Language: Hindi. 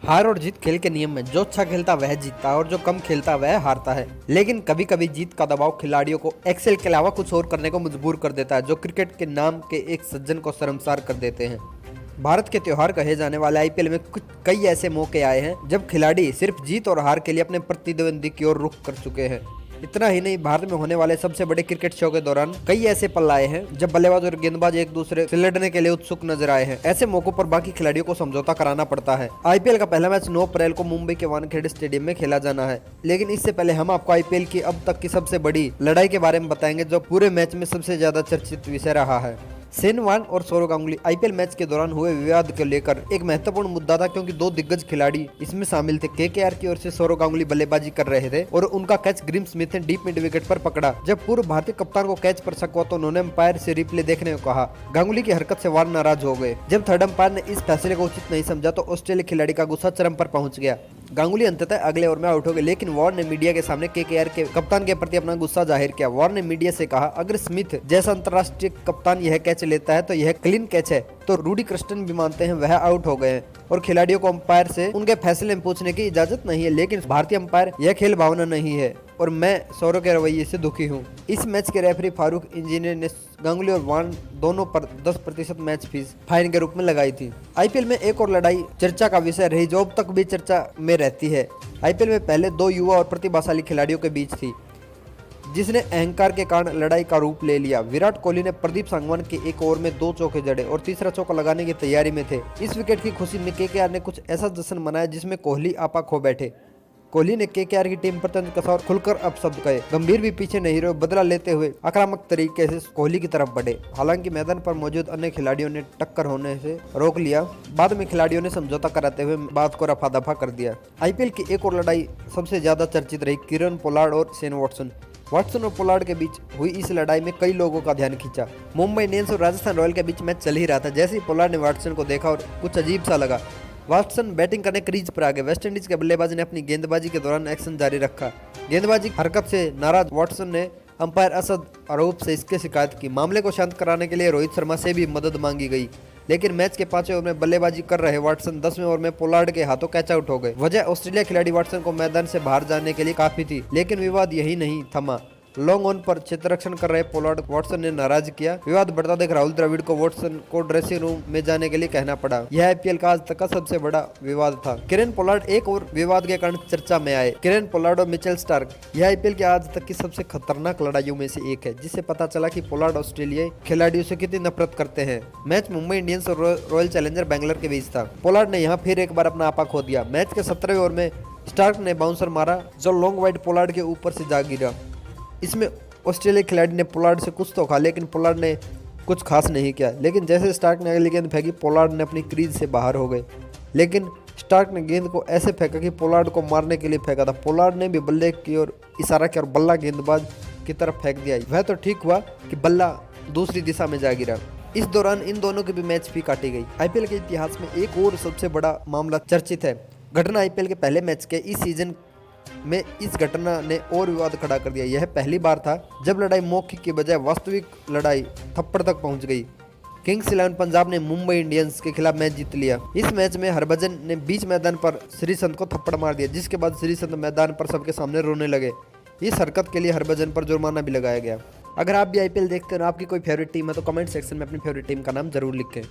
हार और जीत खेल के नियम है। जो अच्छा खेलता वह जीतता है और जो कम खेलता वह हारता है। लेकिन कभी कभी जीत का दबाव खिलाड़ियों को एक्सेल के अलावा कुछ और करने को मजबूर कर देता है, जो क्रिकेट के नाम के एक सज्जन को शर्मसार कर देते हैं। भारत के त्योहार कहे जाने वाले आईपीएल में कुछ कई ऐसे मौके आए हैं जब खिलाड़ी सिर्फ जीत और हार के लिए अपने प्रतिद्वंदी की ओर रुख कर चुके हैं। इतना ही नहीं, भारत में होने वाले सबसे बड़े क्रिकेट शो के दौरान कई ऐसे पल आए हैं जब बल्लेबाज और गेंदबाज एक दूसरे से लड़ने के लिए उत्सुक नजर आए हैं। ऐसे मौकों पर बाकी खिलाड़ियों को समझौता कराना पड़ता है। आईपीएल का पहला मैच 9 अप्रैल को मुंबई के वानखेड़े स्टेडियम में खेला जाना है। लेकिन इससे पहले हम आपको आईपीएल की अब तक की सबसे बड़ी लड़ाई के बारे में बताएंगे, जो पूरे मैच में सबसे ज्यादा चर्चित विषय रहा है। शेन वॉर्न और सौरव गांगुली आईपीएल मैच के दौरान हुए विवाद को लेकर एक महत्वपूर्ण मुद्दा था, क्योंकि दो दिग्गज खिलाड़ी इसमें शामिल थे। केकेआर की ओर से सौरव गांगुली बल्लेबाजी कर रहे थे और उनका कैच ग्रिम स्मिथ ने डीप मिड विकेट पर पकड़ा। जब पूर्व भारतीय कप्तान को कैच पर शक हुआ तो उन्होंने अंपायर से रिप्ले देखने को कहा। गांगुली की हरकत से वॉर्न नाराज हो गए। जब थर्ड अंपायर ने इस फैसले को उचित नहीं समझा तो ऑस्ट्रेलिया खिलाड़ी का गुस्सा चरम पर पहुंच गया। गांगुली अंततः अगले ओवर में आउट हो गए, लेकिन वॉर्न ने मीडिया के सामने केकेआर के कप्तान के प्रति अपना गुस्सा जाहिर किया। वॉर्न ने मीडिया से कहा, अगर स्मिथ जैसा अंतर्राष्ट्रीय कप्तान यह कैच लेता है तो यह क्लीन कैच है। तो रूडी कृष्णन भी मानते हैं वह आउट हो गए हैं और खिलाड़ियों को अंपायर से उनके फैसले में पूछने की इजाजत नहीं है। लेकिन भारतीय अंपायर यह खेल भावना नहीं है और मैं सौरव के रवैये से दुखी हूं। इस मैच के रेफरी फारूक इंजीनियर ने गांगुली और वॉर्न दोनों पर 10% मैच फीस फाइन के रूप में लगाई थी। आईपीएल में एक और लड़ाई चर्चा का विषय रही, जो अब तक भी चर्चा में रहती है। आईपीएल में पहले दो युवा और प्रतिभाशाली खिलाड़ियों के बीच थी, जिसने अहंकार के कारण लड़ाई का रूप ले लिया। विराट कोहली ने प्रदीप सांगवान के एक ओवर में 2 चौके जड़े और तीसरा चौका लगाने की तैयारी में थे। इस विकेट की खुशी में केकेआर ने कुछ ऐसा जश्न मनाया जिसमें कोहली आपा खो बैठे। कोहली ने केकेआर की टीम पर तंज कसा और खुलकर अपशब्द कहे। गंभीर भी पीछे नहीं रहे, बदला लेते हुए आक्रामक तरीके से कोहली की तरफ बढ़े। हालांकि मैदान पर मौजूद अन्य खिलाड़ियों ने टक्कर होने से रोक लिया। बाद में खिलाड़ियों ने समझौता कराते हुए बात को रफा दफा कर दिया। आईपीएल की एक और लड़ाई सबसे ज्यादा चर्चित रही, कीरन पोलार्ड और शेन वॉटसन और पोलार्ड के बीच हुई इस लड़ाई में कई लोगों का ध्यान खींचा। मुंबई इंडियंस और राजस्थान रॉयल के बीच मैच चल ही रहा था। जैसे ही पोलार्ड ने वॉटसन को देखा और कुछ अजीब सा लगा, वॉटसन बैटिंग करने क्रीज पर आ गए। वेस्टइंडीज के बल्लेबाज ने अपनी गेंदबाजी के दौरान एक्शन जारी रखा। गेंदबाजी हरकत से नाराज वॉटसन ने अंपायर असद अरूप से इसकी शिकायत की। मामले को शांत कराने के लिए रोहित शर्मा से भी मदद मांगी गई, लेकिन मैच के 5वें ओवर में बल्लेबाजी कर रहे वॉटसन 10वें ओवर में पोलार्ड के हाथों कैच आउट हो गए। वजह ऑस्ट्रेलिया खिलाड़ी वॉटसन को मैदान से बाहर जाने के लिए काफी थी, लेकिन विवाद यही नहीं थमा। लॉन्ग ऑन पर क्षेत्ररक्षण कर रहे पोलार्ड वॉटसन ने नाराज किया। विवाद बढ़ता देख राहुल द्रविड़ को वॉटसन को ड्रेसिंग रूम में जाने के लिए कहना पड़ा। यह आईपीएल का आज तक का सबसे बड़ा विवाद था। किरण पोलार्ड एक और विवाद के कारण चर्चा में आए। किरण पोलार्ड और मिचेल स्टार्क, यह आईपीएल की आज तक की सबसे खतरनाक लड़ाइयों में से एक है, जिससे पता चला कि पोलार्ड ऑस्ट्रेलियाई खिलाड़ियों से कितनी नफरत करते हैं। मैच मुंबई इंडियंस और रॉयल चैलेंजर बैंगलोर के बीच था। पोलार्ड ने यहाँ फिर एक बार अपना आपा खो दिया। मैच के 17वें ओवर में स्टार्क ने बाउंसर मारा, जो लॉन्ग वाइड पोलार्ड के ऊपर से जा गिरा। इसमें ऑस्ट्रेलिया खिलाड़ी ने पोलार्ड से कुछ तो कहा, लेकिन पोलार्ड ने कुछ खास नहीं किया। लेकिन जैसे स्टार्क ने अगली गेंद फेंकी, पोलार्ड ने अपनी क्रीज से बाहर हो गए। लेकिन स्टार्क ने गेंद को ऐसे फेंका कि पोलार्ड को मारने के लिए फेंका था। पोलार्ड ने भी बल्ले की ओर इशारा किया और बल्ला गेंदबाज की तरफ फेंक दिया। वह तो ठीक हुआ कि बल्ला दूसरी दिशा में जा गिरा। इस दौरान इन दोनों की भी मैच फी काटी गई। आईपीएल के इतिहास में एक और सबसे बड़ा मामला चर्चित है। घटना आईपीएल के पहले मैच के इस सीजन में इस घटना ने और विवाद खड़ा कर दिया। यह पहली बार था जब लड़ाई मौखिक की बजाय वास्तविक लड़ाई थप्पड़ तक पहुंच गई। किंग्स 11 पंजाब ने मुंबई इंडियंस के खिलाफ मैच जीत लिया। इस मैच में हरभजन ने बीच मैदान पर श्रीसंत को थप्पड़ मार दिया, जिसके बाद श्रीसंत मैदान पर सबके सामने रोने लगे। इस हरकत के लिए हरभजन पर जुर्माना भी लगाया गया। अगर आप भी आईपीएल देखते हो और आपकी कोई फेवरेट टीम है तो कमेंट सेक्शन में अपनी फेवरेट टीम का नाम जरूर लिखें।